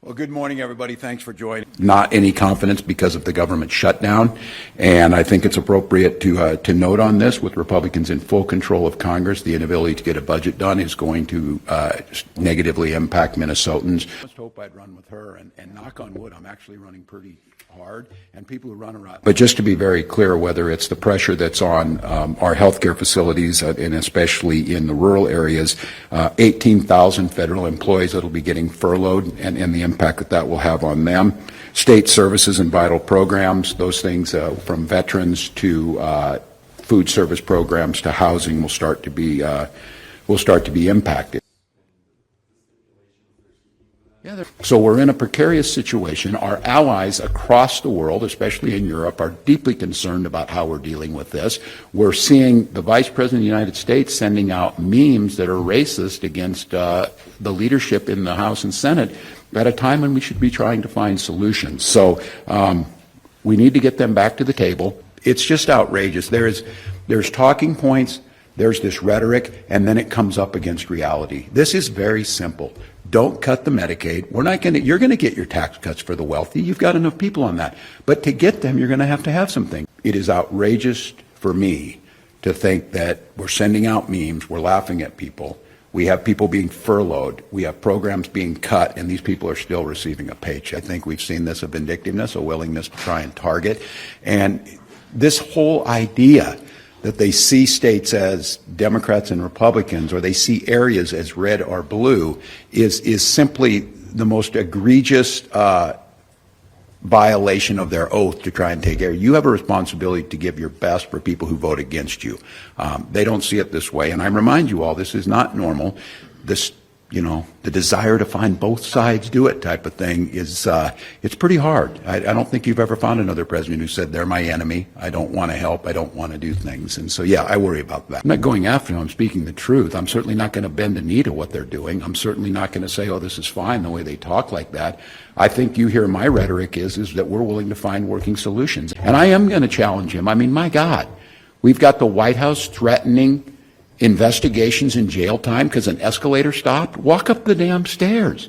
Well, good morning, everybody. Thanks for joining. Not any confidence because of the government shutdown, and I think it's appropriate to note on this, with Republicans in full control of Congress, the inability to get a budget done is going to negatively impact Minnesotans. I just hope I'd run with her, and knock on wood, I'm actually running pretty hard, and people who run around. But just to be very clear, whether it's the pressure that's on our healthcare facilities, and especially in the rural areas, 18,000 federal employees that will be getting furloughed, and the impact that will have on them. State services and vital programs, those things from veterans to food service programs to housing will start to be impacted. So we're in a precarious situation. Our allies across the world, especially in Europe, are deeply concerned about how we're dealing with this. We're seeing the Vice President of the United States sending out memes that are racist against the leadership in the House and Senate at a time when we should be trying to find solutions. So we need to get them back to the table. It's just outrageous. There's talking points, there's this rhetoric, and then it comes up against reality. This is very simple. Don't cut the Medicaid. You're going to get your tax cuts for the wealthy. You've got enough people on that. But to get them, you're going to have something. It is outrageous for me to think that we're sending out memes, we're laughing at people. We have people being furloughed. We have programs being cut, and these people are still receiving a paycheck. I think we've seen this, a vindictiveness, a willingness to try and target. And this whole idea that they see states as Democrats and Republicans, or they see areas as red or blue, is simply the most egregious violation of their oath to try and take care. You have a responsibility to give your best for people who vote against you. They don't see it this way, and I remind you all, this is not normal. This, the desire to find both sides do it type of thing is, it's pretty hard. I don't think you've ever found another president who said, they're my enemy, I don't want to help, I don't want to do things. And so, yeah, I worry about that. I'm not going after them, I'm speaking the truth. I'm certainly not going to bend the knee to what they're doing. I'm certainly not going to say, oh, this is fine, the way they talk like that. I think you hear my rhetoric is that we're willing to find working solutions. And I am going to challenge him. I mean, my God, we've got the White House threatening investigations in jail time because an escalator stopped. Walk up the damn stairs.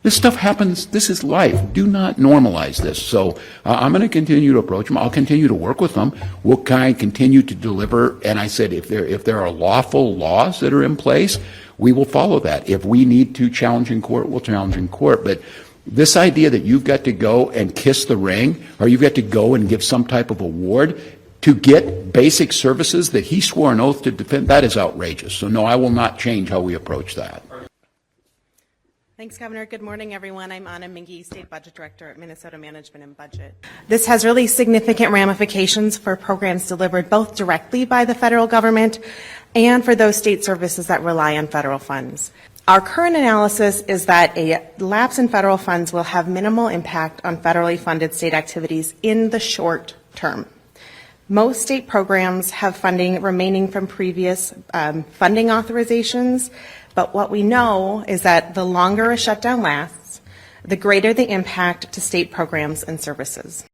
This stuff happens. This is life. Do not normalize this. So I'm going to continue to approach them. I'll continue to work with them. We'll continue to deliver. And I said, if there are lawful laws that are in place, we will follow that. If we need to challenge in court, we'll challenge in court. But this idea that you've got to go and kiss the ring, or you've got to go and give some type of award to get basic services that he swore an oath to defend, that is outrageous. So no, I will not change how we approach that. Thanks, Governor. Good morning, everyone. I'm Anna Mingy, State Budget Director at Minnesota Management and Budget. This has really significant ramifications for programs delivered both directly by the federal government and for those state services that rely on federal funds. Our current analysis is that a lapse in federal funds will have minimal impact on federally funded state activities in the short term. Most state programs have funding remaining from previous funding authorizations, but what we know is that the longer a shutdown lasts, the greater the impact to state programs and services.